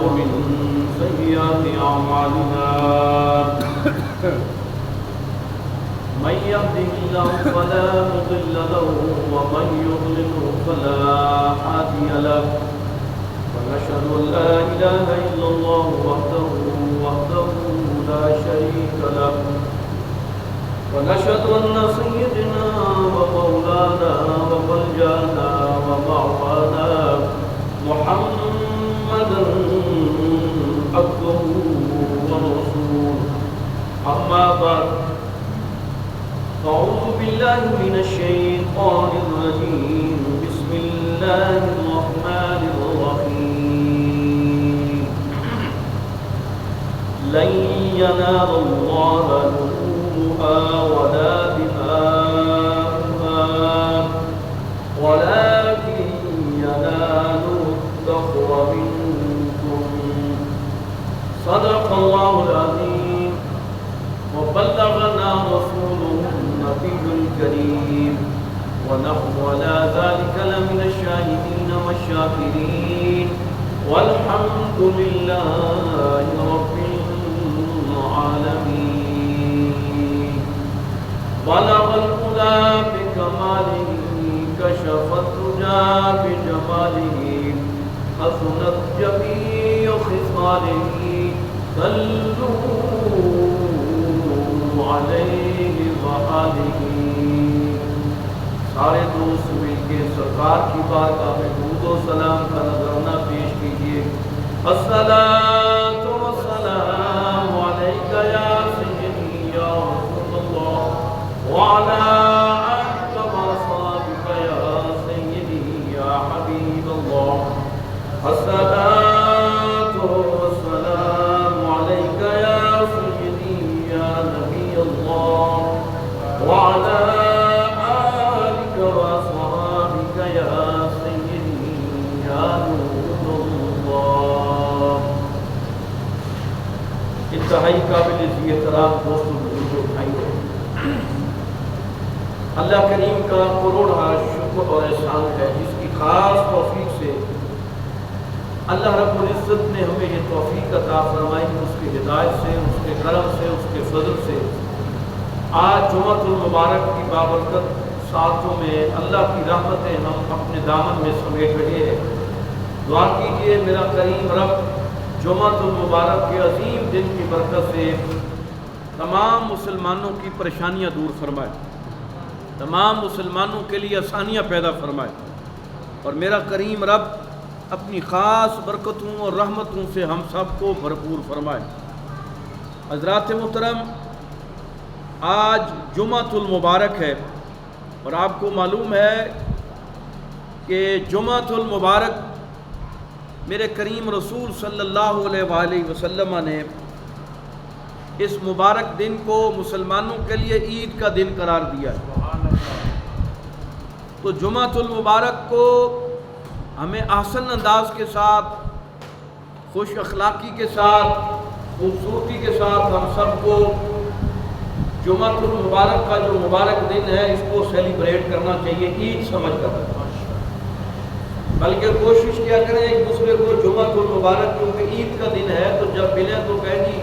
ومن سيئات أعمالنا من يهده الله فلا مضل له ومن يضلل فلا هادي له ونشهد أن لا إله إلا الله وحده لا شريك له ونشهد أن سيدنا ومولانا وملجانا ومعوانا محمدا عبده ورسوله أما بعد أعوذ بالله من الشيطان الرجيم بسم الله الرحمن الرحيم لن ينال الله لحومها ولا دماؤها ولكن يناله التقوى منكم صدق الله العظيم وبلغنا رسوله النبي الكريم ونحن على ذلك لمن الشاهدين والشاكرين والحمد لله رب العالمين بلغ الهدى بكماله كشف الدجى بجماله حسنت جميع خصاله صلوا علیہ وآلہ سارے دوست مل کے سرکار کی بارگاہ میں درود و سلام کا نذرانہ پیش کیجیے الصلاۃ والسلام علیک یا سیدی یا رسول اللہ وعلی آلک واصحابک یا سیدی یا حبیب اللہ الصلاۃ والسلام علیک یا سیدی یا نبی اللہ وعلى آلك وأصحابك يا سيدي يا نور الله انتہائی قابل احترام دوستوں بزرگوں بھائیوں اللہ کریم کا کروڑا شکر اور احسان ہے جس کی خاص توفیق سے اللہ رب العزت نے ہمیں یہ توفیق عطا فرمائی اس کی ہدایت سے اس کے کرم سے اس کے فضل سے آج جمعۃ المبارک کی بابرکت ساعتوں میں اللہ کی رحمتیں ہم اپنے دامن میں سمیٹ رہے ہیں دعا کیجیے میرا کریم رب جمعۃ المبارک کے عظیم دن کی برکت سے تمام مسلمانوں کی پریشانیاں دور فرمائے تمام مسلمانوں کے لیے آسانیاں پیدا فرمائے اور میرا کریم رب اپنی خاص برکتوں اور رحمتوں سے ہم سب کو بھرپور فرمائے حضرات محترم آج جمعۃ المبارک ہے اور آپ کو معلوم ہے کہ جمعۃ المبارک میرے کریم رسول صلی اللہ علیہ وآلہ وسلم نے اس مبارک دن کو مسلمانوں کے لیے عید کا دن قرار دیا ہے تو جمعۃ المبارک کو ہمیں احسن انداز کے ساتھ خوش اخلاقی کے ساتھ خوبصورتی کے ساتھ ہم سب کو جمعۃ المبارک کا جو مبارک دن ہے اس کو سیلیبریٹ کرنا چاہیے عید سمجھ کر بلکہ کوشش کیا کریں ایک دوسرے کو جمعۃ المبارک کیونکہ عید کا دن ہے تو جب ملیں تو کہیں جی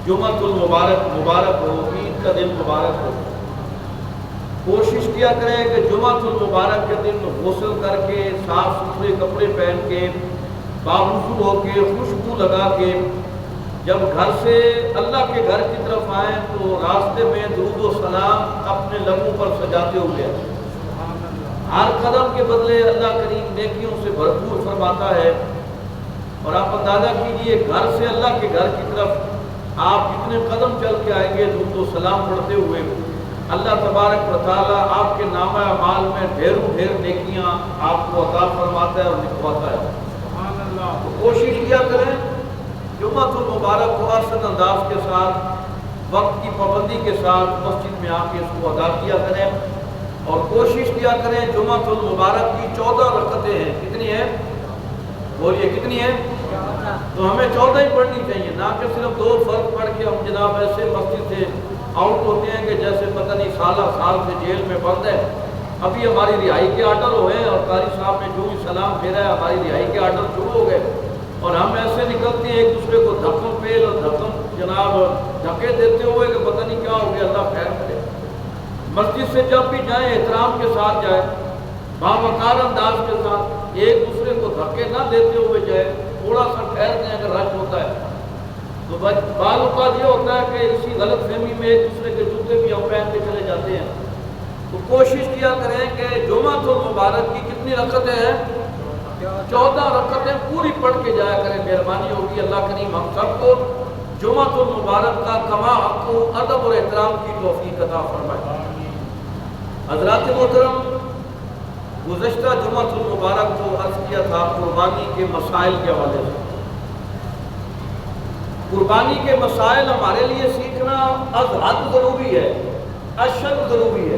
جمعۃ المبارک مبارک ہو عید کا دن مبارک ہو کوشش کیا کریں کہ جمعۃ المبارک کے دن غسل کر کے صاف ستھرے کپڑے پہن کے باوضو ہو کے خوشبو لگا کے جب گھر سے اللہ کے گھر کی طرف آئیں تو راستے میں درود و سلام اپنے لبوں پر سجاتے ہوئے ہر قدم کے بدلے اللہ کریم نیکیوں سے بھرپور فرماتا ہے اور آپ اندازہ کیجئے گھر سے اللہ کے گھر کی طرف آپ جتنے قدم چل کے آئیں گے درود و سلام پڑھتے ہوئے اللہ تبارک و تعالیٰ آپ کے نامہ اعمال میں ڈھیروں ڈھیر نیکیاں آپ کو عطا فرماتا ہے اور لکھواتا ہے تو کوشش کیا کریں جمعۃ المبارک کو احسن انداز کے ساتھ وقت کی پابندی کے ساتھ مسجد میں آ کے اس کو ادا کیا کریں اور کوشش کیا کریں جمعۃ المبارک کی 14 رکعتیں ہیں کتنی ہیں بولیے کتنی ہیں تو ہمیں 14 ہی پڑھنی چاہیے نہ کہ صرف 2 فرض پڑھ کے ہم جناب ایسے مسجد سے آؤٹ ہوتے ہیں کہ جیسے پتہ نہیں سالہ سال سے جیل میں بند ہے ابھی ہماری رہائی کے آرڈر ہوئے اور قاری صاحب نے جو ہی سلام پھیرا ہے ہماری رہائی کے آرڈر شروع ہو گئے اور ہم ایسے نکلتے ہیں ایک دوسرے کو دھکم پیل اور دھکم جناب دھکے دیتے ہوئے کہ پتہ نہیں کیا ہو گیا، اللہ خیر کرے۔ مسجد سے جب بھی جائیں احترام کے ساتھ جائیں، باوقار انداز کے ساتھ، ایک دوسرے کو دھکے نہ دیتے ہوئے جائیں، تھوڑا سا ٹھہرتے ہیں اگر رش ہوتا ہے تو بعض اوقات یہ ہوتا ہے کہ اسی غلط فہمی میں ایک دوسرے کے جوتے بھی ہم پہن کے چلے جاتے ہیں۔ تو کوشش کیا کریں کہ جمعۃ المبارک کی کتنی رکعتیں ہیں؟ 14 رکعتیں پوری پڑھ کے جایا کریں، مہربانی ہوگی اللہ کریم ہم سب کو جمعۃ المبارک کا کما حق و ادب اور احترام کی توفیق عطا فرمائے۔ حضرات محترم، گزشتہ جمعۃ المبارک کو عرض کیا تھا قربانی کے مسائل کے حوالے سے۔ قربانی کے مسائل ہمارے لیے سیکھنا از حد ضروری ہے، اشد ضروری ہے۔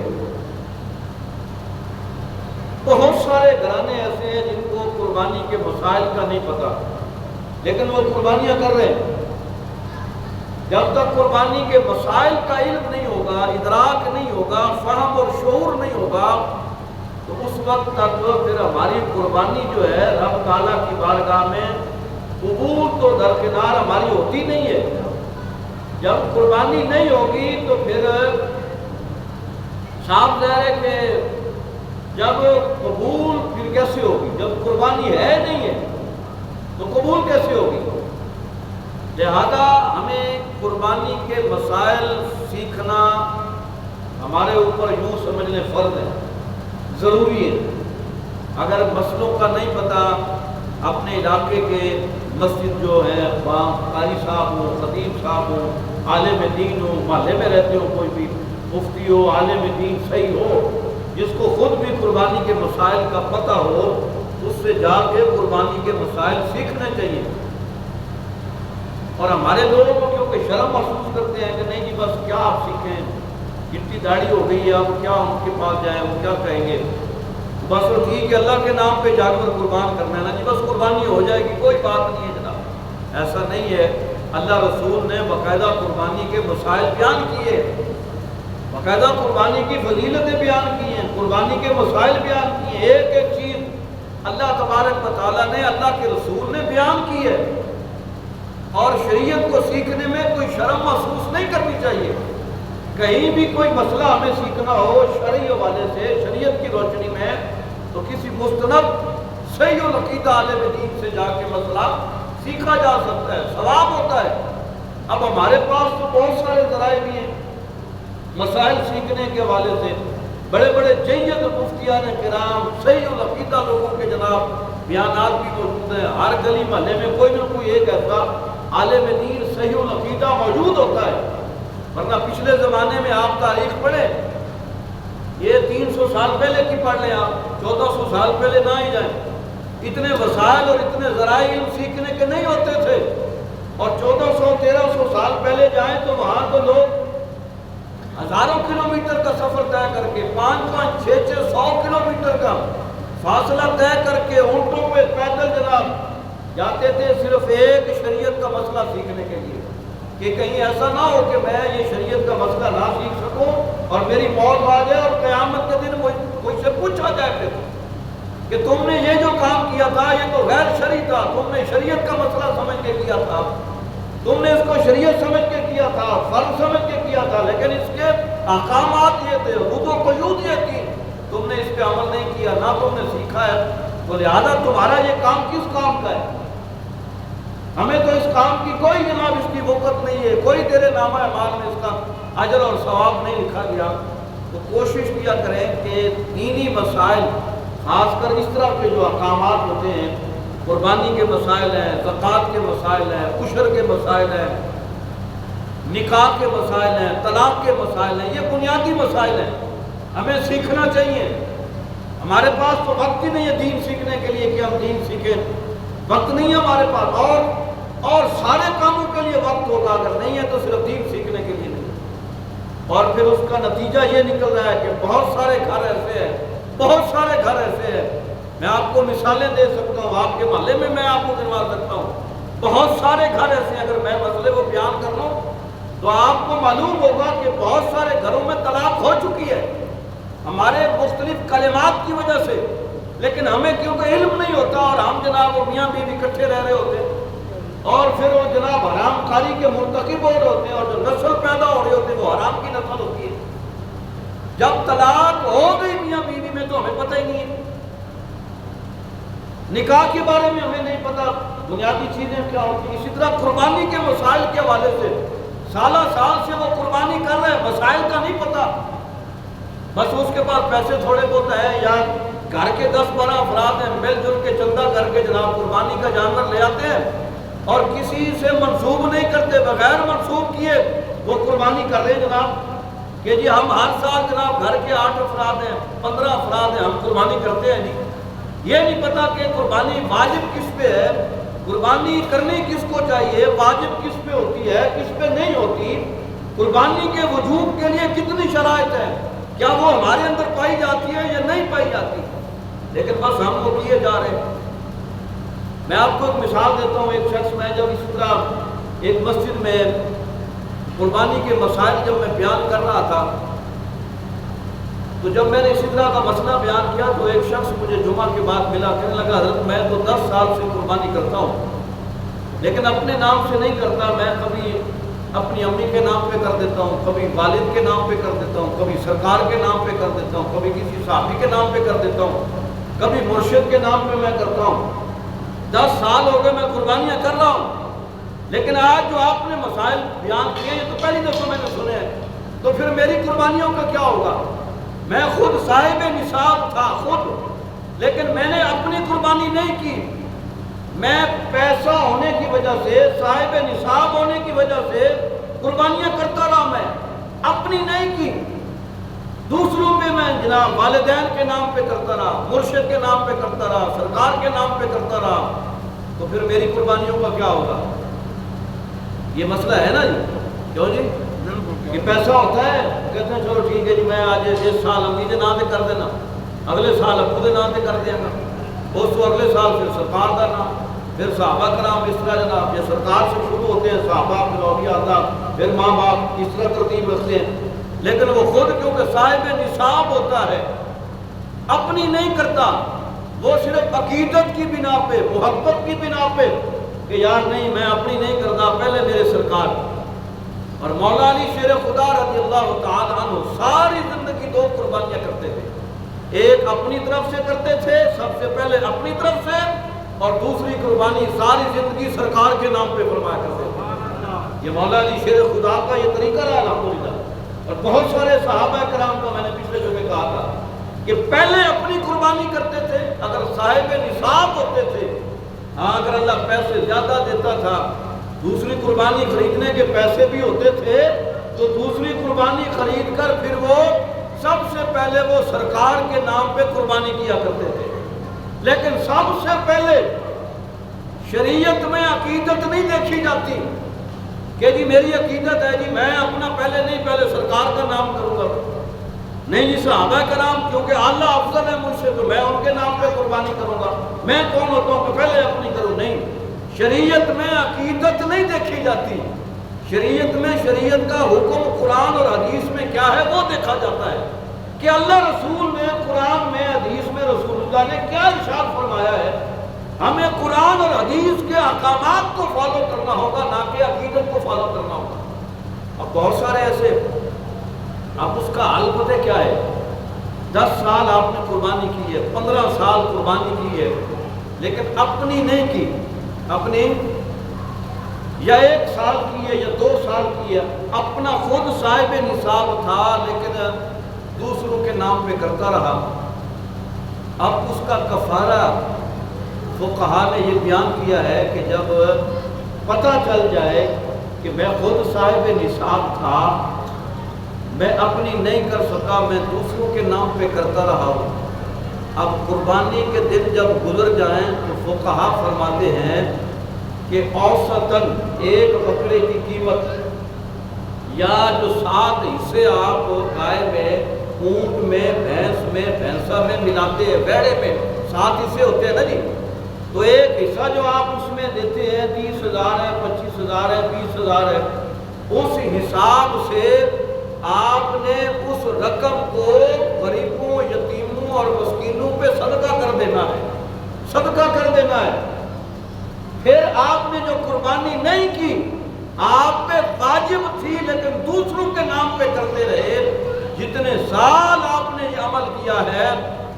بہت سارے گھرانے ایسے ہیں جن کو قربانی کے مسائل کا نہیں پتہ، لیکن وہ قربانیاں کر رہے ہیں۔ جب تک قربانی کے مسائل کا علم نہیں ہوگا، ادراک نہیں ہوگا، فہم اور شعور نہیں ہوگا، تو اس وقت تک پھر ہماری قربانی جو ہے رب تعالیٰ کی بارگاہ میں قبول تو درکنار ہماری ہوتی نہیں ہے۔ جب قربانی نہیں ہوگی تو پھر صاف ظاہر ہے کہ جب قبول پھر کیسے ہوگی؟ جب قربانی ہے نہیں ہے تو قبول کیسے ہوگی؟ لہذا ہمیں قربانی کے مسائل سیکھنا ہمارے اوپر یوں سمجھنے فرض ہے، ضروری ہے۔ اگر مسئلوں کا نہیں پتہ، اپنے علاقے کے مسجد جو ہے وہاں قاری صاحب ہو، خطیب صاحب ہو، عالم دین ہو، محلے میں رہتے ہو کوئی بھی مفتی ہو، عالم دین صحیح ہو، جس کو خود بھی قربانی کے مسائل کا پتہ ہو، اس سے جا کے قربانی کے مسائل سیکھنے چاہیے۔ اور ہمارے لوگوں کو کیونکہ شرم محسوس کرتے ہیں کہ نہیں جی بس کیا آپ سیکھیں، اتنی داڑھی ہو گئی ہے، اب کیا ان کے پاس جائیں، وہ کیا کہیں گے، بس وہ ٹھیک ہے اللہ کے نام پہ جانور قربان کرنا ہے نا جی بس قربانی ہو جائے گی، کوئی بات نہیں ہے جناب، ایسا نہیں ہے۔ اللہ رسول نے باقاعدہ قربانی کے مسائل بیان کیے، باقاعدہ قربانی کی فضیلتیں بیان کی ہیں، قربانی کے مسائل بیان کیے، ایک ایک چیز اللہ تبارک و تعالیٰ نے، اللہ کے رسول نے بیان کی ہے۔ اور شریعت کو سیکھنے میں کوئی شرم محسوس نہیں کرنی چاہیے۔ کہیں بھی کوئی مسئلہ ہمیں سیکھنا ہو شرعی حوالے سے، شریعت کی روشنی میں، تو کسی مستند صحیح العقیدہ عالم دین سے جا کے مسئلہ سیکھا جا سکتا ہے، ثواب ہوتا ہے۔ اب ہمارے پاس تو بہت سارے ذرائع بھی ہیں مسائل سیکھنے کے حوالے سے، بڑے بڑے جید مفتیان کرام صحیح العقیدہ لوگوں کے جناب بیانات بھی موجود ہیں۔ ہر گلی محلے میں کوئی نہ کوئی ایک ایسا عالم دین صحیح العقیدہ موجود ہوتا ہے، ورنہ پچھلے زمانے میں آپ تاریخ پڑھیں، یہ 300 سال پہلے کی پڑھ لیں آپ، 1400 سال پہلے نہ ہی جائیں، اتنے وسائل اور اتنے ذرائع علم سیکھنے کے نہیں ہوتے تھے۔ اور 1400-1300 سال پہلے جائیں تو وہاں تو لوگ ہزاروں کلومیٹر کا سفر طے کر کے، 500 600 کلومیٹر کا فاصلہ طے کر کے اونٹوں پہ پیدل جناب جاتے تھے، صرف ایک شریعت کا مسئلہ سیکھنے کے لیے، کہ کہیں ایسا نہ ہو کہ میں یہ شریعت کا مسئلہ نہ سیکھ سکوں اور میری موت آ جائے اور قیامت کے دن کوئی سے پوچھا جائے پھر کہ تم نے یہ جو کام کیا تھا یہ تو غیر شرعی تھا، تم نے شریعت کا مسئلہ سمجھ کے کیا تھا، تم نے اس کو شریعت سمجھ کے کیا تھا، فرض سمجھ کے کیا تھا، لیکن اس کے احکامات یہ تھے، حدود و قیود یہ تھی، تم نے اس پہ عمل نہیں کیا، نہ تم نے سیکھا ہے، تو لہذا تمہارا یہ کام کس کام کا ہے؟ ہمیں تو اس کام کی کوئی جناب اس کی وقت نہیں ہے، کوئی تیرے نامہ اعمال میں اس کا اجر اور ثواب نہیں لکھا گیا۔ تو کوشش کیا کریں کہ دینی مسائل، خاص کر اس طرح کے جو احکامات ہوتے ہیں، قربانی کے مسائل ہیں، زکوٰۃ کے مسائل ہیں، عشر کے مسائل ہیں، نکاح کے مسائل ہیں، طلاق کے مسائل ہیں، یہ بنیادی مسائل ہیں، ہمیں سیکھنا چاہیے۔ ہمارے پاس تو وقت ہی نہیں ہے دین سیکھنے کے لیے کہ ہم دین سیکھیں، وقت نہیں ہے ہمارے پاس، اور سارے کاموں کے لیے وقت ہوگا، اگر نہیں ہے تو صرف دین سیکھنے کے لیے نہیں۔ اور پھر اس کا نتیجہ یہ نکل رہا ہے کہ بہت سارے گھر ایسے ہیں، بہت سارے گھر ایسے ہیں، میں آپ کو مثالیں دے سکتا ہوں، آپ کے محلے میں آپ کو دلوا سکتا ہوں، بہت سارے گھر ایسے ہیں، اگر میں مسئلے کو بیان کر لوں تو آپ کو معلوم ہوگا کہ بہت سارے گھروں میں طلاق ہو چکی ہے ہمارے مختلف کلمات کی وجہ سے، لیکن ہمیں کیونکہ علم نہیں ہوتا اور ہم جناب وہ میاں بیوی اکٹھے رہ رہے ہوتے ہیں، اور پھر وہ جناب حرام کاری کے مرتکب ہو رہے ہوتے ہیں، اور جو نسل پیدا ہو رہی ہوتی ہے وہ حرام کی نسل ہوتی ہے۔ جب طلاق ہو گئی میاں بیوی میں تو ہمیں پتہ ہی نہیں ہے، نکاح کے بارے میں ہمیں نہیں پتا بنیادی چیزیں کیا ہوتی ہیں۔ اسی طرح قربانی کے مسائل کے حوالے سے سالہ سال سے وہ قربانی کر رہے ہیں، مسائل کا نہیں پتا، بس اس کے پاس پیسے تھوڑے بہت ہیں یا گھر کے 10-12 افراد ہیں، مل جل کے چندہ کر کے جناب قربانی کا جانور لے آتے ہیں اور کسی سے منسوب نہیں کرتے، بغیر منسوب کیے وہ قربانی کر رہے ہیں جناب کہ جی ہم ہر سال جناب گھر کے 8 افراد ہیں، 15 افراد ہیں، ہم قربانی کرتے ہیں۔ جی یہ نہیں پتا کہ قربانی واجب کس پہ ہے، قربانی کرنی کس کو چاہیے، واجب کس پہ ہوتی ہے، کس پہ نہیں ہوتی، قربانی کے وجوب کے لیے کتنی شرائط ہے، کیا وہ ہمارے اندر پائی جاتی ہے یا نہیں پائی جاتی، لیکن بس ہم وہ کیے جا رہے ہیں۔ میں آپ کو ایک مثال دیتا ہوں، ایک شخص میں جب اسی طرح ایک مسجد میں قربانی کے مسائل جب میں بیان کر رہا تھا تو جب میں نے اسی طرح کا مسئلہ بیان کیا تو ایک شخص مجھے جمعہ کے بعد ملا، کہنے لگا حضرت میں تو 10 سال سے قربانی کرتا ہوں لیکن اپنے نام سے نہیں کرتا، میں کبھی اپنی امی کے نام پہ کر دیتا ہوں، کبھی والد کے نام پہ کر دیتا ہوں، کبھی سرکار کے نام پہ کر دیتا ہوں، کبھی کسی صحابی کے نام پہ کر دیتا ہوں، کبھی مرشد کے نام پہ میں کرتا ہوں۔ 10 سال ہو گئے میں قربانیاں کر رہا ہوں، لیکن آج جو آپ نے مسائل بیان کیے یہ تو پہلی دفعہ میں نے سنے ہیں، تو پھر میری قربانیوں کا کیا ہوگا؟ میں خود صاحب نصاب تھا خود، لیکن میں نے اپنی قربانی نہیں کی، میں پیسہ ہونے کی وجہ سے، صاحب نصاب ہونے کی وجہ سے قربانیاں کرتا رہا، میں اپنی نہیں کی، دوسروں پہ میں جناب والدین کے نام پہ کرتا رہا، مرشد کے نام پہ کرتا رہا، سرکار کے نام پہ کرتا رہا، تو پھر میری قربانیوں کا کیا ہوگا؟ یہ مسئلہ ہے نا جی، کیوں جی؟ یہ پیسہ ہوتا ہے، کہتے ہیں چلو ٹھیک ہے جی میں آج اس سال امی کے نام پہ کر دینا، اگلے سال ابو کے نام پہ کر دینا، اس کو اگلے سال پھر سرکار کا نام، پھر صحابہ کا نام، اس طرح جناب یہ سرکار سے شروع ہوتے ہیں، صحابہ پھر اولیاء اللہ، پھر ماں باپ، اس طرح ترتیب رکھتے ہیں، لیکن وہ خود کیونکہ صاحب نصاب ہوتا ہے اپنی نہیں کرتا، وہ صرف عقیدت کی بنا پہ، محبت کی بنا پہ کہ یار نہیں میں اپنی نہیں کرتا، پہلے میرے سرکار۔ اور مولا علی شیر خدا رضی اللہ تعالی عنہ ساری زندگی 2 قربانیاں کرتے تھے، ایک اپنی طرف سے کرتے تھے، سب سے پہلے اپنی طرف سے، اور دوسری قربانی ساری زندگی سرکار کے نام پہ فرمایا کرتے تھے۔ یہ مولا علی شیر خدا کا یہ طریقہ رہا الحمدللہ، اور بہت سارے صحابہ کرام کو میں نے پچھلے جو میں کہا تھا کہ پہلے اپنی قربانی کرتے تھے، اگر صاحب نصاب ہوتے تھے، ہاں اگر اللہ پیسے زیادہ دیتا تھا، دوسری قربانی خریدنے کے پیسے بھی ہوتے تھے تو دوسری قربانی خرید کر پھر وہ سب سے پہلے وہ سرکار کے نام پہ قربانی کیا کرتے تھے، لیکن سب سے پہلے شریعت میں عقیدت نہیں دیکھی جاتی کہ جی میری عقیدت ہے جی میں اپنا پہلے نہیں، پہلے سرکار کا نام کروں گا، نہیں جی صحابہ کرام کیونکہ اعلیٰ افضل ہے مجھ سے تو میں ان کے نام پہ قربانی کروں گا، میں کون ہوتا ہوں کہ پہلے اپنی کروں؟ نہیں، شریعت میں عقیدت نہیں دیکھی جاتی، شریعت میں شریعت کا حکم قرآن اور حدیث میں کیا ہے وہ دیکھا جاتا ہے کہ اللہ رسول نے قرآن میں، حدیث میں رسول اللہ نے کیا ارشاد فرمایا ہے، ہمیں قرآن اور حدیث کے احکامات کو فالو کرنا ہوگا، نہ کہ عقیدت کو فالو کرنا ہوگا۔ اب بہت سارے ایسے، اب اس کا حل پتہ کیا ہے؟ 10 سال آپ نے قربانی کی ہے، 15 سال قربانی کی ہے، لیکن اپنی نہیں کی، اپنی یا 1 سال کی ہے یا 2 سال کی ہے، اپنا خود صاحب نصاب تھا لیکن دوسروں کے نام پہ کرتا رہا، اب اس کا کفارہ فقہا نے یہ بیان کیا ہے کہ جب پتہ چل جائے کہ میں خود صاحب نصاب تھا، میں اپنی نہیں کر سکا، میں دوسروں کے نام پہ کرتا رہا ہوں، اب قربانی کے دن جب گزر جائیں تو فقہا فرماتے ہیں کہ اوسطاً ایک بکرے کی قیمت یا جو 7 حصے آپ گائے میں، اونٹ میں، بھینس میں، بھینسا میں ملاتے ہیں، بیڑے میں 7 حصے ہوتے ہیں نا جی، تو ایک حصہ جو آپ اس میں دیتے ہیں 30,000 ہے، 25,000 ہے، 20,000 ہے، اس حساب سے آپ نے اس رقم کو غریبوں، یتیموں اور مسکینوں پہ صدقہ کر دینا ہے، صدقہ کر دینا ہے، پھر آپ نے جو قربانی نہیں کی آپ پہ واجب تھی لیکن دوسروں کے نام پہ کرتے رہے، جتنے سال آپ نے یہ عمل کیا ہے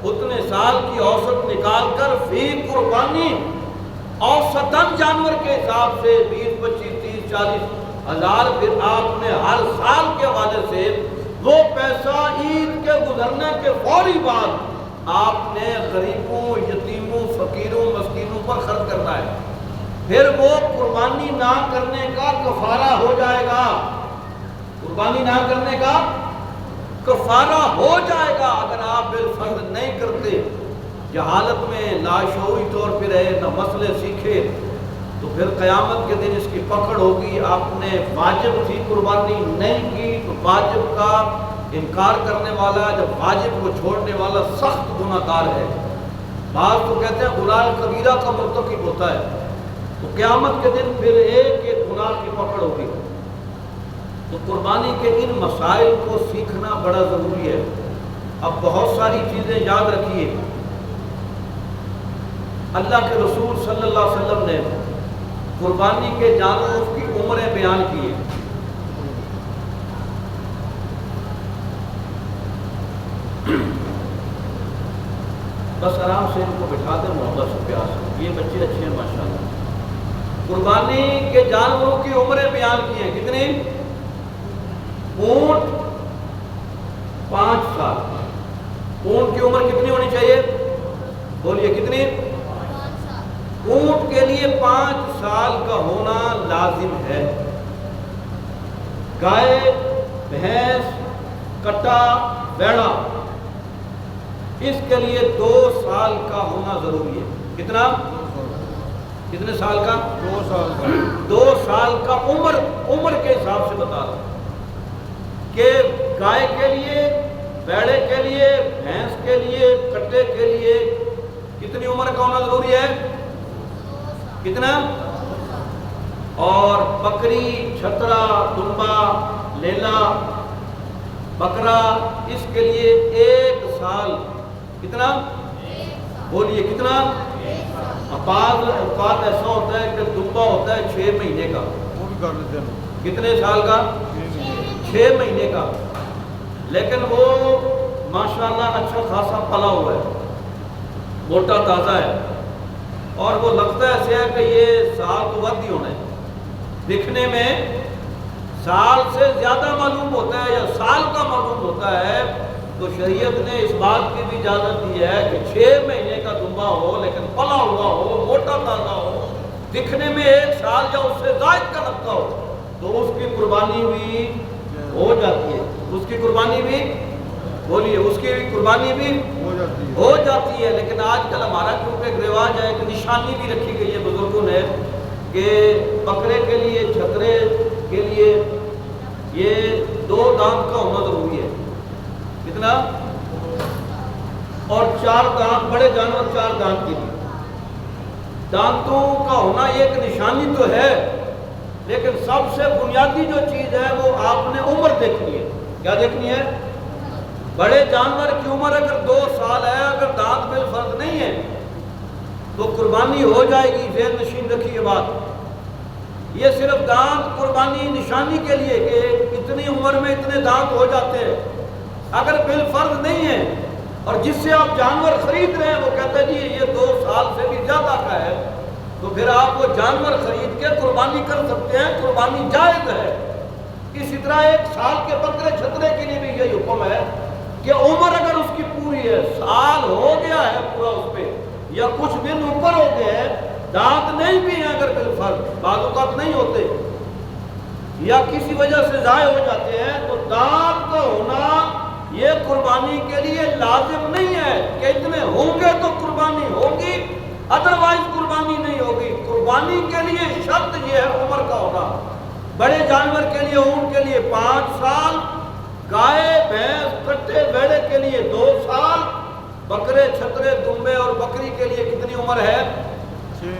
اتنے سال کی اوسط نکال کر فی قربانی اوسطاً جانور کے حساب سے 20 25 30 40 ہزار پھر آپ نے ہر سال کے حوالے سے وہ پیسہ عید کے گزرنے کے فوری بعد آپ نے غریبوں یتیموں فقیروں مسکینوں پر خرچ کرنا ہے، پھر وہ قربانی نہ کرنے کا کفارہ ہو جائے گا، قربانی نہ کرنے کا کفارہ ہو جائے گا اگر آپ بالفرض نہیں کرتے، جہالت میں لاشعوری طور پہ رہے نہ مسئلے سیکھے تو پھر قیامت کے دن اس کی پکڑ ہوگی، آپ نے واجب تھی قربانی نہیں کی تو واجب کا انکار کرنے والا جب واجب کو چھوڑنے والا سخت گناہ گار ہے، بعض تو کہتے ہیں گناہ کبیرہ کا مرتکب ہوتا ہے، تو قیامت کے دن پھر ایک ایک گناہ کی پکڑ ہوگی۔ تو قربانی کے ان مسائل کو سیکھنا بڑا ضروری ہے۔ اب بہت ساری چیزیں یاد رکھیے، اللہ کے رسول صلی اللہ علیہ وسلم نے قربانی کے جانوروں کی عمریں بیان کی ہیں، بس آرام سے ان کو بٹھا دیں محبت سے پیار سے، یہ بچے اچھے ہیں ماشاءاللہ۔ قربانی کے جانوروں کی عمریں بیان کی ہیں، کتنی؟ اونٹ 5 سال، اونٹ کی عمر کتنی ہونی چاہیے؟ بولیے کتنی؟ اونٹ کے لیے 5 سال کا ہونا لازم ہے، گائے بھینس کٹا بیڑا اس کے لیے 2 سال کا ہونا ضروری ہے۔ کتنا؟ کتنے سال کا؟ 2 سال کا۔ 2 سال کا عمر کے حساب سے بتا رہا ہوں کہ گائے کے لیے بیڑے کے لیے بھینس کے لیے کٹے کے لیے کتنی عمر کا ہونا ضروری ہے؟ کتنا؟ اور بکری چھترا دمبا لیلا بکرا اس کے لیے 1 سال، کتنا؟ بولیے کتنا؟ بعض اوقات ایسا ہوتا ہے کہ دمبا ہوتا ہے 6 مہینے کا، کتنے سال کا؟ 6 مہینے کا، لیکن وہ ماشاءاللہ اچھا خاصا پلا ہوا ہے، موٹا تازہ ہے، اور وہ لگتا ایسے ہے کہ یہ سال تو ود ہی ہونا ہے، دکھنے میں سال سے زیادہ معلوم ہوتا ہے یا سال کا معلوم ہوتا ہے، تو شریعت نے اس بات کی بھی اجازت دی ہے کہ 6 مہینے کا دمبا ہو لیکن پلا ہوا ہو، موٹا تازہ ہو، دکھنے میں 1 سال یا اس سے زائد کا لگتا ہو تو اس کی قربانی بھی ہو جاتی ہے، اس کی قربانی بھی بولیے اس کی قربانی بھی ہو جاتی ہے۔ لیکن آج کل ہمارا کیونکہ ایک رواج ہے، ایک نشانی بھی رکھی گئی ہے بزرگوں نے کہ بکرے کے لیے چھترے کے لیے یہ 2 دانت کا ہونا ضروری ہے، کتنا؟ اور 4 دانت، بڑے جانور 4 دانت کے لیے دانتوں کا ہونا یہ ایک نشانی تو ہے، لیکن سب سے بنیادی جو چیز ہے وہ آپ نے عمر دیکھنی ہے۔ کیا دیکھنی ہے؟ بڑے جانور کی عمر اگر 2 سال ہے، اگر دانت بالفرض نہیں ہے تو قربانی ہو جائے گی۔ ذہن نشین رکھیے بات، یہ صرف دانت قربانی نشانی کے لیے کہ اتنی عمر میں اتنے دانت ہو جاتے ہیں، اگر بالفرض نہیں ہے اور جس سے آپ جانور خرید رہے ہیں وہ کہتا ہے جی یہ 2 سال سے بھی زیادہ کا ہے، تو پھر آپ وہ جانور خرید کے قربانی کر سکتے ہیں، قربانی جائز ہے۔ اسی طرح 1 سال کے بکرے چھترے کے لیے بھی یہی حکم ہے کہ عمر اگر اس کی پوری ہے، سال ہو گیا ہے پورا اس پہ یا کچھ دن اوپر ہو گئے ہیں، دانت نہیں بھی ہیں اگر بالفرض، بعض اوقات نہیں ہوتے یا کسی وجہ سے ضائع ہو جاتے ہیں، تو دانت کا ہونا یہ قربانی کے لیے لازم نہیں ہے کہ اتنے ہوں گے تو قربانی ہوگی، ادروائز قربانی نہیں ہوگی۔ قربانی کے لیے شرط یہ ہے عمر کا ہونا۔ بڑے جانور کے لیے اونٹ کے لیے 5 سال، گائے بھینس کٹے بیڑے کے لیے 2 سال، بکرے چھترے دمبے اور بکری کے لیے کتنی عمر ہے؟ 6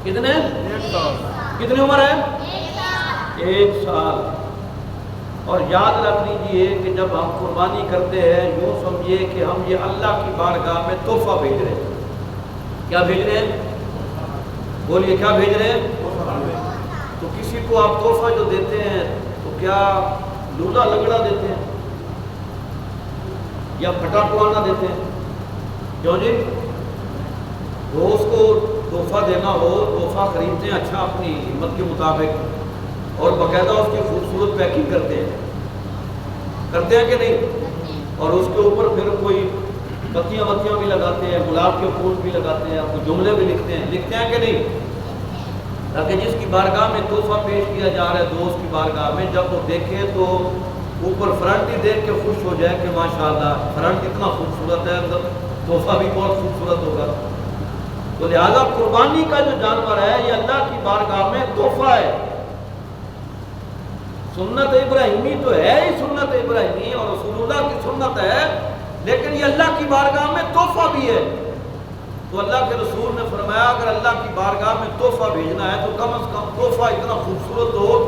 کتنے؟ 1 سال۔ کتنی عمر ہے؟ 1 سال۔ اور یاد رکھ لیجئے کہ جب ہم قربانی کرتے ہیں یوں سمجھیے کہ ہم یہ اللہ کی بارگاہ میں تحفہ بھیج رہے ہیں۔ کیا بھیج رہے ہیں؟ بولیے کیا بھیج رہے ہیں؟ تو کسی کو آپ تحفہ جو دیتے ہیں تو کیا لولا لگڑا دیتے ہیں یا پھٹا پوانا دیتے ہیں؟ کیوں جی؟ دوست کو تحفہ دینا ہو، تحفہ خریدتے ہیں اچھا اپنی ہمت کے مطابق، اور باقاعدہ اس کی خوبصورت پیکنگ کرتے ہیں کہ نہیں؟ اور اس کے اوپر پھر کوئی بتیاں بھی لگاتے ہیں، گلاب کے پھول بھی لگاتے ہیں، کوئی جملے بھی لکھتے ہیں کہ نہیں؟ تاکہ جس کی بارگاہ میں تحفہ پیش کیا جا رہا ہے، دوست کی بارگاہ میں، جب وہ دیکھے تو اوپر فرنٹ ہی دیکھ کے خوش ہو جائے کہ ماشاءاللہ فرنٹ اتنا خوبصورت ہے، اندر تحفہ بھی بہت خوبصورت ہوگا۔ تو لہذا قربانی کا جو جانور ہے یہ اللہ کی بارگاہ میں تحفہ ہے۔ سنت ابراہیمی تو ہے ہی سنت ابراہیمی اور رسول اللہ کی سنت ہے، لیکن یہ اللہ کی بارگاہ میں تحفہ بھی ہے۔ تو اللہ کے رسول نے فرمایا اگر اللہ کی بارگاہ میں تحفہ بھیجنا ہے تو کم از کم تحفہ اتنا خوبصورت ہو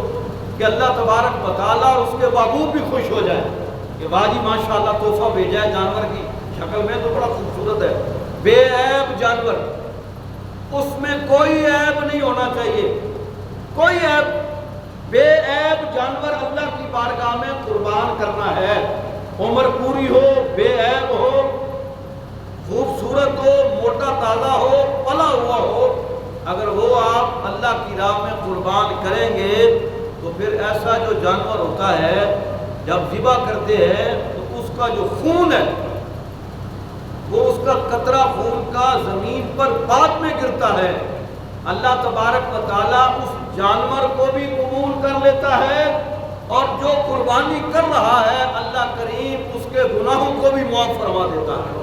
کہ اللہ تبارک و تعالیٰ اور اس کے محبوب بھی خوش ہو جائے کہ باجی ماشاءاللہ تحفہ بھیجا ہے، جانور کی شکل میں تو بڑا خوبصورت ہے، بے عیب جانور، اس میں کوئی عیب نہیں ہونا چاہیے، کوئی عیب، بے عیب جانور اللہ کی بارگاہ میں قربان کرنا ہے، عمر پوری ہو، بے عیب ہو، خوبصورت ہو، موٹا تازہ ہو، پلا ہوا ہو، اگر وہ آپ اللہ کی راہ میں قربان کریں گے تو پھر ایسا جو جانور ہوتا ہے جب ذبح کرتے ہیں تو اس کا جو خون ہے وہ اس کا قطرہ خون کا زمین پر بعد میں گرتا ہے، اللہ تبارک و تعالیٰ اس جانور کو بھی قبول کر لیتا ہے اور جو قربانی کر رہا ہے اللہ کریم اس کے گناہوں کو بھی معاف فرما دیتا ہے۔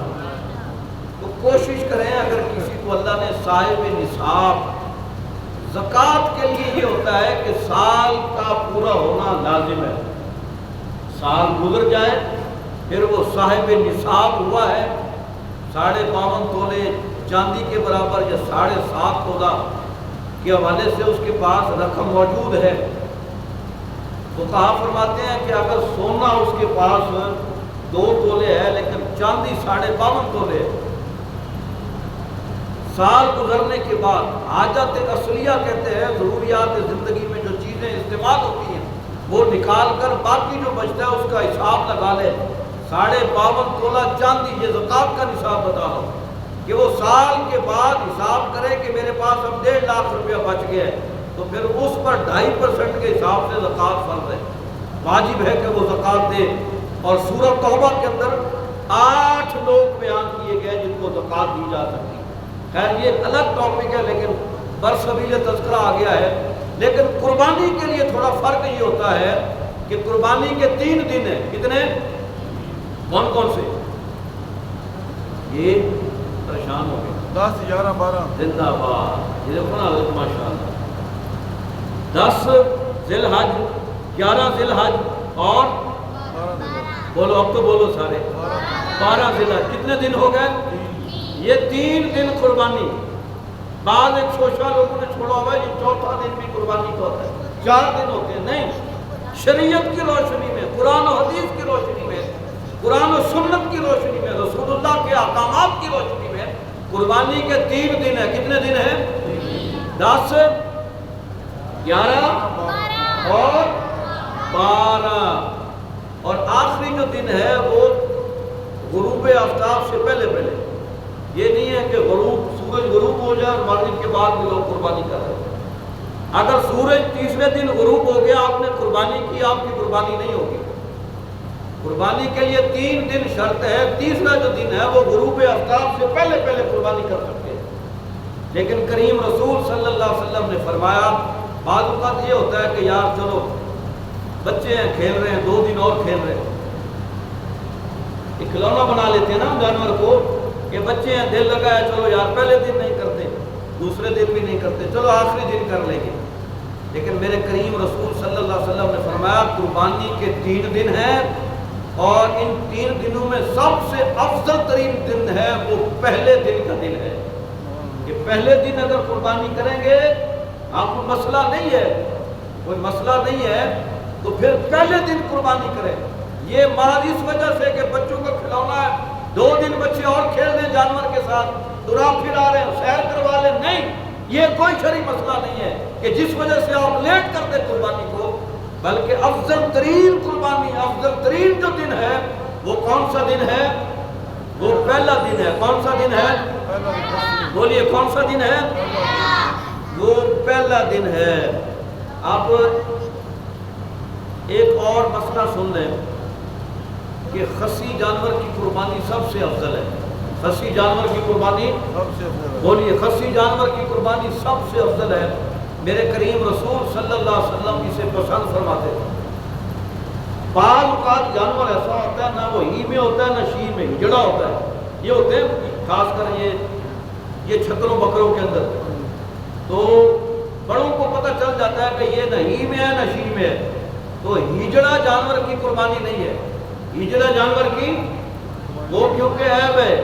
تو کوشش کریں اگر کسی کو اللہ نے صاحب نصاب، زکوٰۃ کے لیے یہ ہوتا ہے کہ سال کا پورا ہونا لازم ہے، سال گزر جائے پھر وہ صاحب نصاب ہوا ہے، 52.5 تولے چاندی کے برابر یا 7.5 تولہ کے حوالے سے اس کے پاس رقم موجود ہے، تو کہا فرماتے ہیں کہ اگر سونا اس کے پاس 2 تولے ہے لیکن چاندی 52.5 تولے ہے، سال گزرنے کے بعد حاجت اصلیہ کہتے ہیں ضروریات زندگی میں جو چیزیں استعمال ہوتی ہیں وہ نکال کر باقی جو بچتا ہے اس کا حساب لگا لے، 52.5 تولہ چاندی، یہ زکوٰۃ کا نصاب بتا رہا ہوں کہ وہ سال کے بعد حساب کرے کہ میرے پاس اب 1.5 لاکھ روپیہ بچ گیا ہے تو پھر اس پر 2.5% کے حساب سے زکوٰۃ فرض ہے، واجب ہے کہ وہ زکوٰۃ دے۔ اور سورہ توبہ کے اندر 8 لوگ بیان کیے گئے جن کو زکوٰۃ دی جا سکتی ہے، خیر یہ ایک الگ ٹاپک ہے لیکن برسبیل تذکرہ آ گیا ہے۔ لیکن قربانی کے لیے تھوڑا فرق یہ ہوتا ہے کہ قربانی کے 3 دن ہیں، کتنے؟ کون سے؟ یہ پریشان ہو گئے، 10 11 12 زندہ باد، یہ دیکھو نا حضرت ماشاءاللہ، 10 ذی الحج، 11 ذی الحج اور بولو اب تو بولو سارے، 12 ذی الحج، کتنے دن ہو گئے؟ یہ 3 دن قربانی، بعض ایک شوشہ لوگوں نے چھوڑا ہوا ہے یہ 4تھا دن بھی قربانی کا ہوتا ہے، 4 دن ہوتے ہیں، نہیں، شریعت کی روشنی میں، قرآن و حدیث کی روشنی میں، قرآن و سنت کی روشنی میں، رسول اللہ کے احکامات کی روشنی میں قربانی کے 3 دن ہیں، کتنے دن ہیں؟ 10 11 اور 12، اور آخری جو دن ہے وہ غروب آفتاب سے پہلے، یہ نہیں ہے کہ سورج غروب ہو جائے اور مغرب کے بعد بھی لوگ قربانی کر رہے ہیں، اگر سورج تیسرے دن غروب ہو گیا آپ نے قربانی کی، آپ کی قربانی نہیں ہوگی، قربانی کے لیے 3 دن شرط ہے، تیسرا جو دن ہے وہ غروب آفتاب سے پہلے قربانی کر سکتے ہیں، لیکن کریم رسول صلی اللہ علیہ وسلم نے فرمایا بعض اوقات یہ ہوتا ہے کہ یار چلو بچے ہیں کھیل رہے ہیں 2 دن اور کھیل رہے ہیں، ایک کھلونا بنا لیتے ہیں نا جانور کو کہ بچے ہیں دل لگا ہے چلو یار پہلے دن نہیں کرتے دوسرے دن بھی نہیں کرتے چلو آخری دن کر لیں گے، لیکن میرے کریم رسول صلی اللہ علیہ وسلم نے فرمایا قربانی کے 3 دن ہیں اور ان 3 دنوں میں سب سے افضل ترین دن ہے وہ پہلے دن کا دن ہے، کہ پہلے دن اگر قربانی کریں گے آپ کو مسئلہ نہیں ہے، کوئی مسئلہ نہیں ہے تو پھر پہلے دن قربانی کریں، یہ محض اس وجہ سے کہ بچوں کو کھلونا ہے 2 دن بچے اور کھیل دیں جانور کے ساتھ، ترا پھر آ رہے ہیں سیر کروا لیں، نہیں، یہ کوئی شرعی مسئلہ نہیں ہے کہ جس وجہ سے آپ لیٹ کر دیں قربانی کو، بلکہ افضل ترین قربانی، افضل ترین جو دن ہے وہ کون سا دن ہے؟ وہ پہلا دن ہے۔ کون سا دن ہے؟ بولیے کون سا دن ہے؟ وہ پہلا دن ہے۔ اب ایک اور مسئلہ سن لیں کہ خصی جانور کی قربانی سب سے افضل ہے۔ خصی جانور کی قربانی، بولیے خصی جانور کی قربانی سب سے افضل ہے۔ میرے کریم رسول صلی اللہ علیہ وسلم اسے پسند فرماتے تھے۔ بعض اوقات جانور ایسا ہوتا ہے نہ وہ ہی میں ہوتا ہے نہ شی میں، ہجڑا ہوتا ہے، یہ ہوتے ہیں خاص کر یہ چھکروں بکروں کے اندر، تو بڑوں کو پتہ چل جاتا ہے کہ یہ نہ ہی میں ہے نہ شی میں ہے، تو ہجڑا جانور کی قربانی نہیں ہے۔ ہجڑا جانور کی وہ کیونکہ عیب ہے،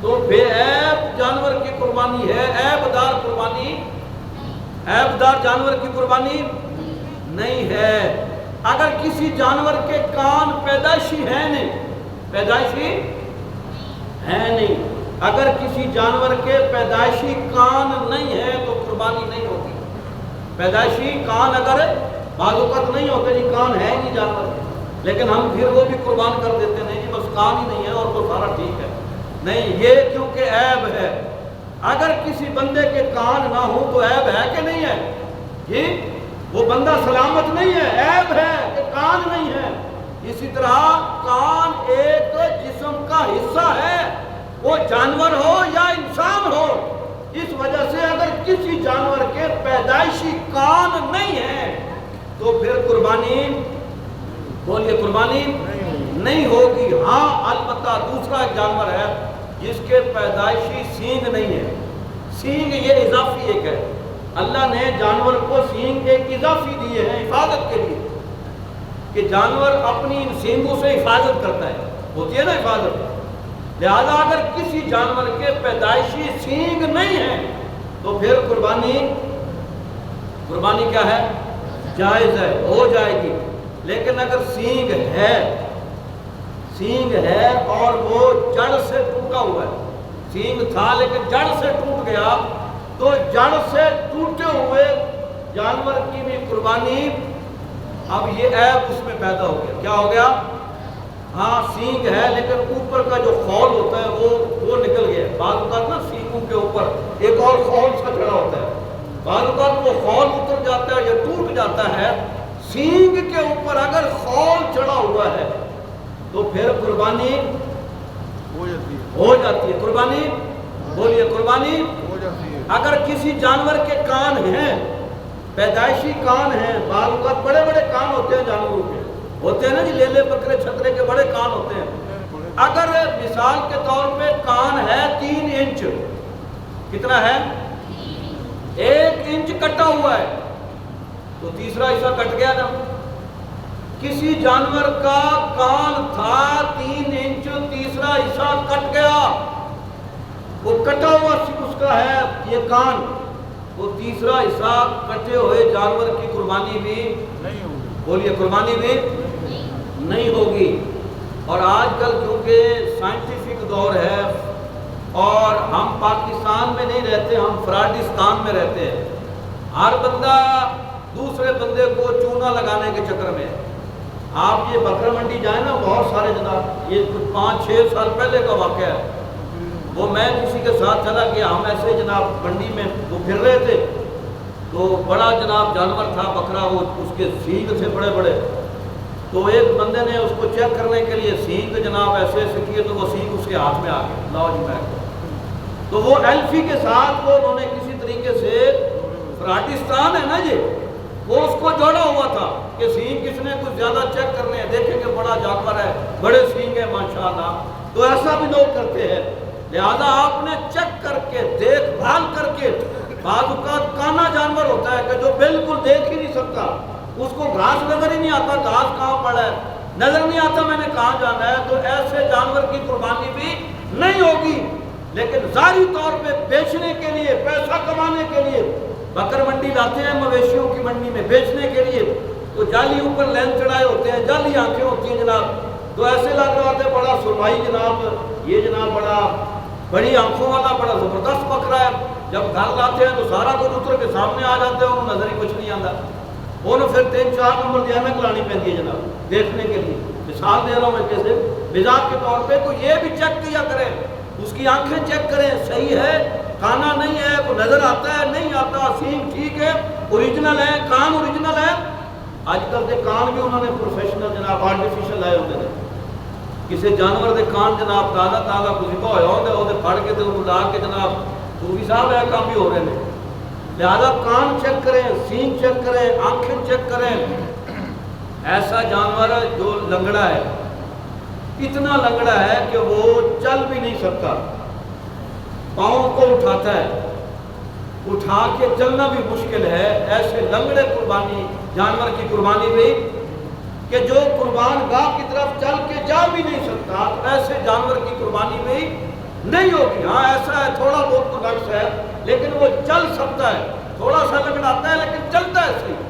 تو بے عیب جانور کی قربانی ہے، عیب دار قربانی، عیب دار جانور کی قربانی نہیں ہے۔ اگر کسی جانور کے کان پیدائشی ہے نہیں، پیدائشی ہے نہیں، اگر کسی جانور کے پیدائشی کان نہیں ہے تو قربانی نہیں ہوگی۔ پیدائشی کان اگر بعض اوقات نہیں ہوتے، جی کان ہے نہیں جانور کے، لیکن ہم پھر وہ بھی قربان کر دیتے نہیں جی بس کان ہی نہیں ہے اور وہ سارا ٹھیک ہے، نہیں، یہ کیونکہ عیب ہے۔ اگر کسی بندے کے کان نہ ہو تو عیب ہے کہ نہیں ہے؟ جی وہ بندہ سلامت نہیں ہے، عیب ہے کہ کان نہیں ہے۔ اسی طرح کان ایک جسم کا حصہ ہے، وہ جانور ہو یا انسان ہو، اس وجہ سے اگر کسی جانور کے پیدائشی کان نہیں ہے تو پھر قربانی، بولیے قربانی نہیں ہوگی۔ ہاں البتہ دوسرا ایک جانور ہے جس کے پیدائشی سینگ نہیں ہے۔ سینگ یہ اضافی ایک ہے، اللہ نے جانور کو سینگ ایک اضافی دیے ہیں حفاظت کے لیے، کہ جانور اپنی ان سینگوں سے حفاظت کرتا ہے، ہوتی ہے نا حفاظت۔ لہذا اگر کسی جانور کے پیدائشی سینگ نہیں ہے تو پھر قربانی کیا ہے؟ جائز ہے، ہو جائے گی۔ لیکن اگر سینگ ہے اور وہ جڑ سے ٹوٹا ہوا ہے، سینگ تھا لیکن جڑ سے ٹوٹ گیا، تو جڑ سے ٹوٹے ہوئے جانور کی بھی قربانی، اب یہ عیب اس میں پیدا ہو گیا۔ کیا ہو گیا؟ ہاں سینگ ہے لیکن اوپر کا جو خول ہوتا ہے وہ نکل گیا۔ بعض اوقات نا سینگوں کے اوپر ایک اور خول سا چڑھا ہوتا ہے، بعض اوقات وہ خول اتر جاتا ہے یا ٹوٹ جاتا ہے۔ سینگ کے اوپر اگر خول چڑھا ہوا ہے تو پھر قربانی ہو جاتی ہے۔ قربانی، بولیے قربانی ہو جاتی ہے۔ اگر کسی جانور کے کان ہیں، پیدائشی کان ہیں، بعض اوقات بڑے بڑے کان ہوتے ہیں جانوروں کے، ہوتے ہیں نا جی لیلے بکرے چھترے کے بڑے کان ہوتے ہیں، اگر مثال کے طور پہ کان ہے 3 انچ، کتنا ہے؟ 1 انچ کٹا ہوا ہے تو تیسرا حصہ کٹ گیا نا۔ کسی جانور کا کان تھا 3 انچ، تیسرا حصہ کٹ گیا، وہ کٹا ہوا اس کا ہے یہ کان، وہ تیسرا حصہ کٹے ہوئے جانور کی قربانی بھی نہیں ہوگی، بولیے قربانی بھی نہیں ہوگی۔ اور آج کل کیونکہ سائنٹیفک دور ہے اور ہم پاکستان میں نہیں رہتے، ہم فراڈستان میں رہتے ہیں، ہر بندہ دوسرے بندے کو چونا لگانے کے چکر میں ہے۔ آپ یہ بکرا منڈی جائیں نا، بہت سارے جناب، یہ 5-6 سال پہلے کا واقعہ ہے، وہ میں کسی کے ساتھ چلا گیا، ہم ایسے جناب منڈی میں وہ پھر رہے تھے، تو بڑا جناب جانور تھا بکرا، وہ اس کے سینگ تھے بڑے بڑے، تو ایک بندے نے اس کو چیک کرنے کے لیے سینگ جناب ایسے ایسے کیے تو وہ سینگ اس کے ہاتھ میں آ گیا، لاؤ جی میں، تو وہ ایلفی کے ساتھ وہ انہوں نے کسی طریقے سے، فراڈستان ہے نا جی، وہ اس کو جوڑا ہوا تھا کہ سینگ کس نے کچھ زیادہ چیک کرنے ہیں، دیکھیں کہ بڑا جانور ہے، بڑے سینگ ہیں ماشاءاللہ، تو ایسا بھی لوگ کرتے ہیں۔ لہذا آپ نے چیک کر کے، دیکھ بھال کر کے، بعض اوقات کانا جانور ہوتا ہے کہ جو بالکل دیکھ ہی نہیں سکتا، اس کو گھاس نظر ہی نہیں آتا، گھاس کہاں پڑا ہے نظر نہیں آتا، میں نے کہاں جانا ہے، تو ایسے جانور کی قربانی بھی نہیں ہوگی۔ لیکن ظاہری طور پہ بیچنے کے لیے، پیسہ کمانے کے لیے بکر منڈی لاتے ہیں، مویشیوں کی منڈی میں بیچنے کے لیے، تو جالی اوپر لین چڑھائے ہوتے ہیں، جالی آنکھیں ہوتی ہیں جناب، تو ایسے لگ رہا ہوتا ہے بڑا سرمائی جناب، یہ جناب بڑی آنکھوں والا بڑا زبردست بکرا ہے، جب گھر لاتے ہیں تو سارا کچھ اتر کے سامنے آ جاتے ہیں، انہوں نظر ہی کچھ نہیں آتا، انہوں پھر 3-4 نمبر کی اینک لانی پہنتی ہے جناب دیکھنے کے لیے۔ مثال دے رہا ہوں میں کیسے مزاج کے طور پہ، تو یہ بھی چیک کیا کریں، اس کی آنکھیں چیک کریں صحیح ہے، کانا نہیں ہے، کوئی نظر آتا ہے نہیں آتا، سینگ ٹھیک ہے، اوریجنل ہے، کان اوریجنل ہے۔ آج کل کے کان بھی انہوں نے پروفیشنل جناب آرٹیفیشل لائے ہوتے ہیں، کسی جانور دے کان جناب تازہ تازہ کسی کو ہویا ہوتا ہے وہ پھڑ کے تو لا کے جناب صوفی صاحب ہے کام بھی ہو رہے ہیں۔ لہذا کان چیک کریں، سینگ چیک کریں، آنکھیں چیک کریں۔ ایسا جانور جو لنگڑا ہے، اتنا لنگڑا ہے کہ وہ چل بھی نہیں سکتا، پاؤں کو اٹھاتا ہے، اٹھا کے چلنا بھی مشکل ہے، ایسے لنگڑے قربانی جانور کی قربانی بھی کہ جو قربان گاہ کی طرف چل کے جا بھی نہیں سکتا، تو ایسے جانور کی قربانی بھی نہیں ہوگی۔ ہاں ایسا ہے تھوڑا بہت تو نقص ہے لیکن وہ چل سکتا ہے، تھوڑا سا لگڑاتا ہے لیکن چلتا ہے صحیح،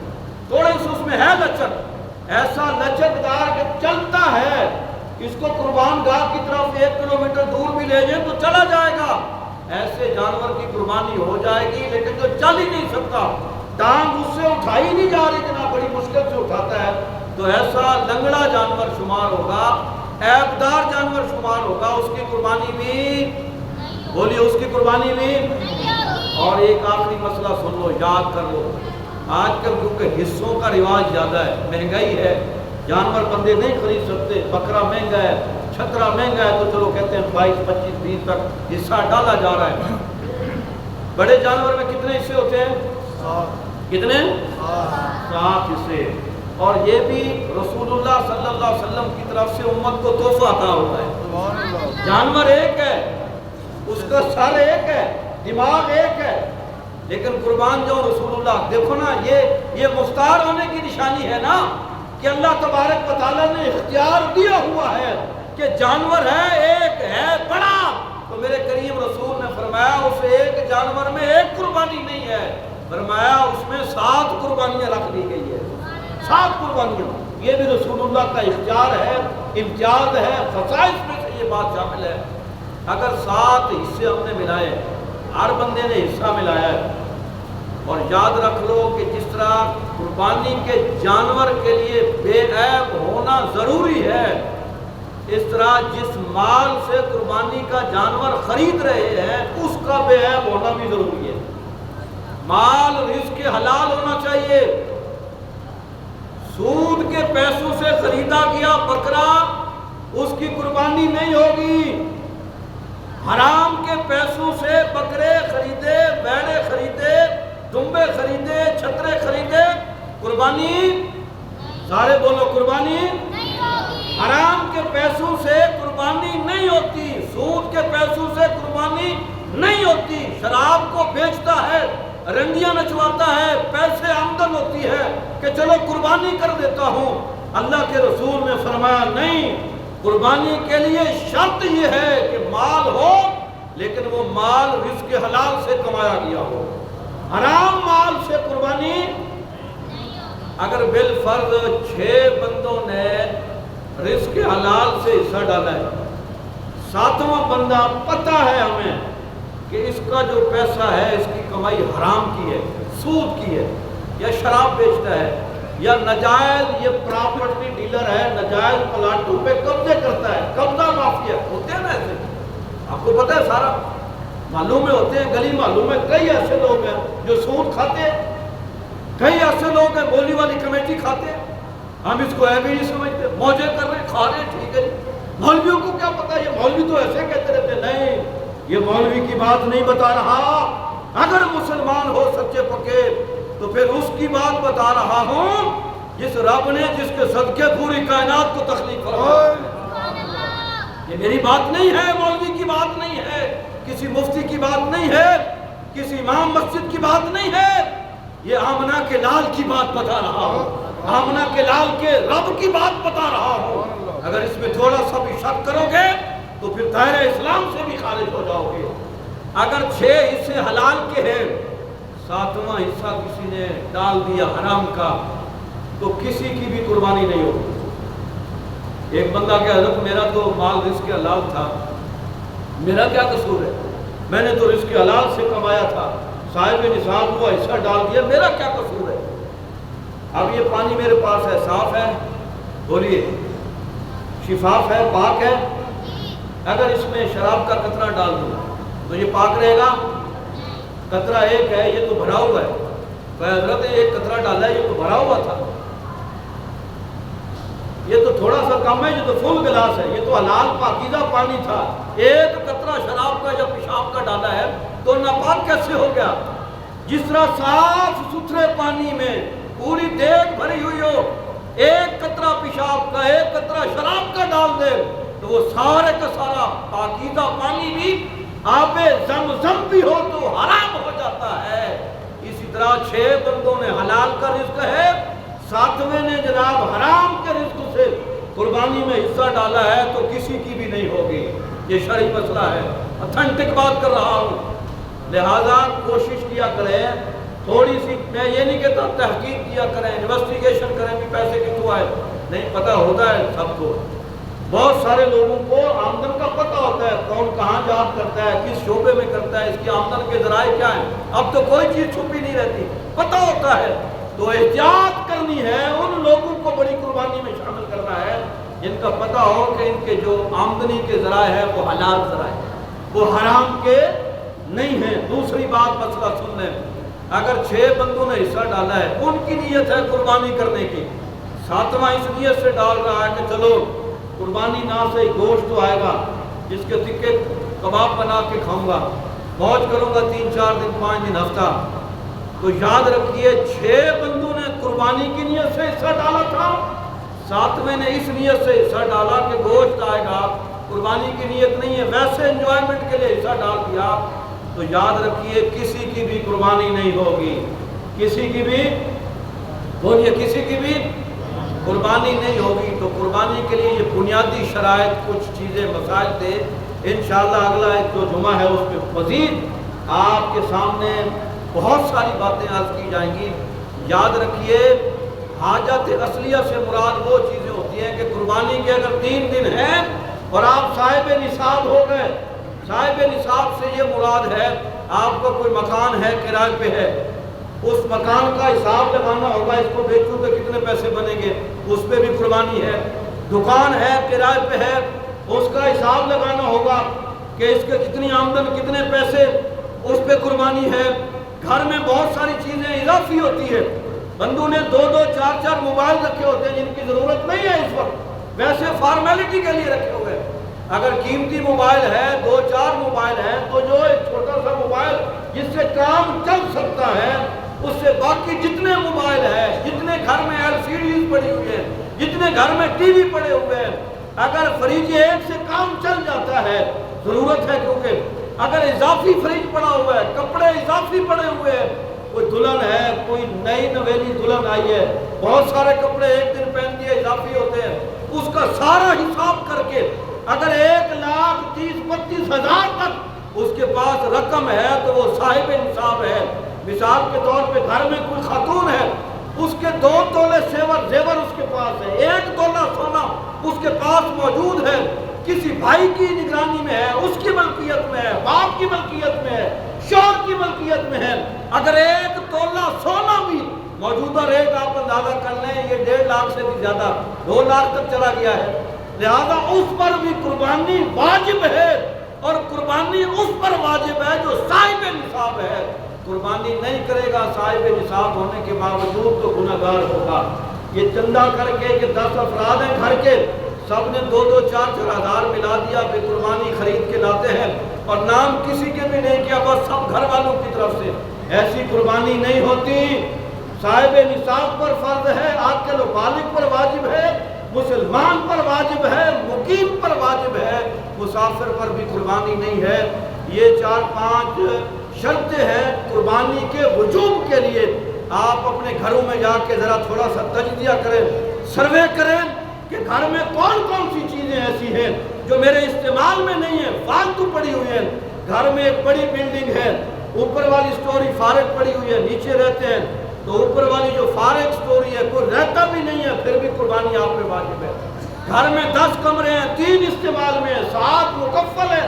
تھوڑے سے اس میں ہے لچک، ایسا لچکدار کہ چلتا ہے، اس کو قربان گاہ کی طرف 1 کلومیٹر دور بھی لے جائیں تو چلا جائے گا۔ ایسے جانور کی قربانی ہو جائے گی، لیکن جو چل ہی نہیں سکتا، ٹانگ اس سے اٹھائی نہیں جا رہی جناب، بڑی مشکل سے اٹھاتا ہے، تو ایسا لنگڑا جانور شمار ہوگا، عیبدار جانور شمار ہوگا، اس کی قربانی بھی بولیے، اس کی قربانی بھی۔ اور ایک آخری مسئلہ سن لو، یاد کر لو، آج کل کیونکہ حصوں کا رواج زیادہ ہے، مہنگائی ہے، جانور بندے نہیں خرید سکتے، بکرا مہنگا ہے، چھترا مہنگا ہے، تو چلو کہتے ہیں 22, 25, 20 تک حصہ ڈالا جا رہا ہے۔ بڑے جانور میں کتنے حصے ہوتے ہیں؟ کتنے؟ 7 حصے۔ اور یہ بھی رسول اللہ صلی اللہ علیہ وسلم کی طرف سے امت کو تحفہ عطا ہوتا ہے۔ جانور ایک ہے، اس کا سر ایک ہے، دماغ ایک ہے، لیکن قربان جو رسول اللہ، دیکھو نا یہ مختار ہونے کی نشانی ہے نا، کہ اللہ تبارک و تعالیٰ نے اختیار دیا ہوا ہے کہ جانور ہے ایک ہے بڑا، تو میرے کریم رسول نے فرمایا اس ایک جانور میں ایک قربانی نہیں ہے، فرمایا اس میں 7 قربانیاں رکھ دی گئی ہے، 7 قربانیاں۔ یہ بھی رسول اللہ کا اختیار ہے، امتیاز ہے، خصائص میں سے یہ بات شامل ہے۔ اگر 7 حصے ہم نے ملائے، ہر بندے نے حصہ ملایا ہے، اور یاد رکھ لو کہ جس طرح قربانی کے جانور کے لیے بے عیب ہونا ضروری ہے، اس طرح جس مال سے قربانی کا جانور خرید رہے ہیں اس کا بے عیب ہونا بھی ضروری ہے۔ مال رزق حلال ہونا چاہیے۔ سود کے پیسوں سے خریدا گیا بکرا اس کی قربانی نہیں ہوگی۔ حرام کے پیسوں سے بکرے خریدے، بیڑے خریدے، دمبے خریدے، چھترے خریدے، قربانی، سارے بولو قربانی، حرام کے پیسوں سے قربانی نہیں ہوتی، سود کے پیسوں سے قربانی نہیں ہوتی۔ شراب کو بیچتا ہے، رنڈیاں نچواتا ہے، پیسے آمدن ہوتی ہے کہ چلو قربانی کر دیتا ہوں، اللہ کے رسول نے فرمایا نہیں، قربانی کے لیے شرط یہ ہے کہ مال ہو لیکن وہ مال رزق حلال سے کمایا گیا ہو۔ حرام مال سے قربانی، اگر بالفرض 6 بندوں نے رزق حلال سے حصہ ڈالا ہے، 7واں بندہ پتہ ہے ہمیں کہ اس کا جو پیسہ ہے اس کی کمائی حرام کی ہے، سود کی ہے، یا شراب بیچتا ہے، یا نجائز یہ پراپرٹی ڈیلر ہے، نجائز پلاٹوں پہ قبضے کرتا ہے، قبضہ مافیا ہوتے ہیں نا ایسے، آپ کو پتہ ہے سارا معلوم میں ہوتے ہیں، گلی معلوم میں کئی ایسے لوگ ہیں جو سود کھاتے ہیں، کئی ایسے لوگ ہیں بولی والی کمیٹی کھاتے ہیں، ہم اس کو بھی نہیں سمجھتے، موجے کر رہے کھا رہے، ٹھیک ہے، مولویوں کو کیا پتا، یہ مولوی تو ایسے کہتے رہتے، نہیں یہ مولوی کی بات نہیں بتا رہا، اگر مسلمان ہو سچے پکے تو پھر اس کی بات بتا رہا ہوں جس رب نے جس کے صدقے پوری کائنات کو تخلیق فرمایا۔ یہ میری بات نہیں ہے، مولوی کی بات نہیں ہے، کسی مفتی کی بات نہیں ہے، کسی امام مسجد کی بات نہیں ہے، یہ آمنہ کے لال کی بات بتا رہا ہوں، آمنہ کے لال کے رب کی بات بتا رہا ہوں۔ اگر اس میں تھوڑا سا بھی شک کرو گے تو پھر دائرہ اسلام سے بھی خارج ہو جاؤ گے۔ اگر 6 حصے حلال کے ہیں، 7واں حصہ کسی نے ڈال دیا حرام کا، تو کسی کی بھی قربانی نہیں ہوگی۔ ایک بندہ کہ حضرت میرا تو مال رزق حلال تھا، میرا کیا قصور ہے؟ میں نے تو رزق حلال سے کمایا تھا، صاحب نصاب ہوا حصہ ڈال دیا، میرا کیا قصور ہے؟ اب یہ پانی میرے پاس ہے، صاف ہے، بولیے شفاف ہے، پاک ہے، اگر اس میں شراب کا قطرہ ڈال دوں تو یہ پاک رہے گا؟ قطرہ ایک ہے، یہ تو بھرا ہوا ہے، حضرت ایک قطرہ ڈالا ہے، یہ تو بھرا ہوا تھا، یہ تو تھوڑا سا کم ہے، یہ تو فل گلاس ہے، یہ تو حلال پاکیزہ پانی تھا، ایک قطرہ شراب کا یا پیشاب کا ڈالا ہے تو ناپاک کیسے ہو گیا؟ جس طرح صاف ستھرے پانی میں پوری دیگ بھری ہوئی ہو، ایک قطرہ پیشاب کا ایک قطرہ شراب کا ڈال دے تو وہ سارے کا سارا پاکیزہ پانی بھی آب زمزم بھی ہو تو حرام ہو جاتا ہے۔ اسی طرح 6 بندوں نے حلال کا رزق ہے، 7ویں نے جناب حرام کے رزق سے قربانی میں حصہ ڈالا ہے تو کسی کی بھی نہیں ہوگی۔ یہ شرعی مسئلہ ہے، اتھینٹک بات کر رہا ہوں، لہذا کوشش کیا کریں تھوڑی سی، میں یہ نہیں کہتا تحقیق کیا کریں، انویسٹیگیشن کریں کہ پیسے کتوں آئے، نہیں پتہ ہوتا ہے سب کو، بہت سارے لوگوں کو آمدن کا پتہ ہوتا ہے، کون کہاں جاب کرتا ہے، کس شعبے میں کرتا ہے، اس کی آمدن کے ذرائع کیا ہیں، اب تو کوئی چیز چھپی نہیں رہتی، پتہ ہوتا ہے، تو احتیاط کرنی ہے، ان لوگوں کو بڑی قربانی میں شامل کرنا ہے جن کا پتہ ہو کہ ان کے جو آمدنی کے ذرائع ہیں وہ حلال ذرائع ہیں، وہ حرام کے نہیں ہیں۔ دوسری بات مسئلہ سن لیں، اگر 6 بندوں نے حصہ ڈالا ہے، ان کی نیت ہے قربانی کرنے کی، 7واں اس نیت سے ڈال رہا ہے کہ چلو قربانی نہ سے گوشت تو آئے گا جس کے تکے کباب بنا کے کھاؤں گا، موج کروں گا 3-4 دن 5 دن ہفتہ، تو یاد رکھیے 6 بندوں نے قربانی کی نیت سے حصہ ڈالا تھا، 7ویں نے اس نیت سے حصہ ڈالا کہ گوشت آئے گا، قربانی کی نیت نہیں ہے، ویسے انجوائمنٹ کے لیے حصہ ڈال دیا، تو یاد رکھیے کسی کی بھی قربانی نہیں ہوگی، کسی کی بھی، بولیے کسی کی بھی قربانی نہیں ہوگی۔ تو قربانی کے لیے یہ بنیادی شرائط کچھ چیزیں مسائل تھے، انشاءاللہ اگلا ایک جو جمعہ ہے اس پہ مزید آپ کے سامنے بہت ساری باتیں عرض کی جائیں گی۔ یاد رکھیے حاجت اصلیہ سے مراد وہ چیزیں ہوتی ہیں کہ قربانی کے اگر 3 دن ہیں اور آپ صاحب نصاب ہو گئے، صاحب نصاب سے یہ مراد ہے آپ کا کوئی مکان ہے کرائے پہ ہے، اس مکان کا حساب لگانا ہوگا، اس کو بیچوں تو کتنے پیسے بنیں گے، اس پہ بھی قربانی ہے، دکان ہے کرائے پہ ہے، اس کا حساب لگانا ہوگا کہ اس کے کتنی آمدن کتنے پیسے، اس پہ قربانی ہے، گھر میں بہت ساری چیزیں اضافی ہوتی ہے، بندوں نے 2-2 4-4 موبائل رکھے ہوتے ہیں جن کی ضرورت نہیں ہے اس وقت، ویسے فارمیلٹی کے لیے رکھے ہوئے، اگر قیمتی موبائل ہے 2-4 موبائل ہیں تو جو ایک چھوٹا سا موبائل جس سے کام چل سکتا ہے، اس سے باقی جتنے موبائل ہیں، جتنے گھر میں LCDs پڑی ہوئی ہیں، جتنے گھر میں ٹی وی پڑے ہوئے ہیں، اگر فریج ایک سے کام چل جاتا ہے، ضرورت ہے کیونکہ اگر اضافی فریج پڑا ہوا ہے، کپڑے اضافی پڑے ہوئے ہیں، کوئی دلہن ہے، کوئی نئی نویلی دلہن آئی ہے، بہت سارے کپڑے ایک دن پہن دیے اضافی ہوتے ہیں، اس کا سارا حساب کر کے اگر 1,30,32,000 تک اس کے پاس رقم ہے تو وہ صاحب نصاب ہے۔ مثال کے طور پہ گھر میں کوئی خاتون ہے، اس کے 2 تولے زیور اس کے پاس ہے، 1 تولہ سونا اس کے پاس موجود ہے، کسی بھائی کی نگرانی میں ہے، اس کی ملکیت میں ہے، باپ کی ملکیت میں ہے، شوہر کی ملکیت میں ہے، اگر 1 تولہ سونا بھی موجودہ ریٹ آپ اندازہ کر لیں یہ 1.5 لاکھ سے بھی زیادہ 2 لاکھ تک چلا گیا ہے، لہذا اس پر بھی قربانی واجب ہے، اور قربانی اس پر واجب ہے جو صاحب نصاب ہے۔ قربانی نہیں کرے گا صاحب نصاب ہونے کے باوجود تو گناہگار ہوگا۔ یہ چندہ کر کے کہ 10 افراد ہیں گھر کے، سب نے 2-2 4-4 ہزار ملا دیا، بے قربانی خرید کے لاتے ہیں اور نام کسی کے بھی نہیں کیا، بس سب گھر والوں کی طرف سے، ایسی قربانی نہیں ہوتی۔ صاحب نصاب پر فرض ہے، عاقل و بالغ پر واجب ہے، مسلمان پر واجب ہے، مقیم پر واجب ہے، مسافر پر بھی قربانی نہیں ہے۔ یہ 4-5 شرطیں ہیں قربانی کے وجوب کے لیے۔ آپ اپنے گھروں میں جا کے ذرا تھوڑا سا تجزیہ کریں، سروے کریں کہ گھر میں کون کون سی چیزیں ایسی ہیں جو میرے استعمال میں نہیں ہیں، فالتو پڑی ہوئی ہیں۔ گھر میں ایک بڑی بلڈنگ ہے، اوپر والی سٹوری فارغ پڑی ہوئی ہے، نیچے رہتے ہیں تو اوپر والی جو فارغ سٹوری ہے کوئی رہتا بھی نہیں ہے، پھر بھی قربانی آپ پہ واجب ہے۔ گھر میں 10 کمرے ہیں، 3 استعمال میں ہیں، 7 مکفل ہیں،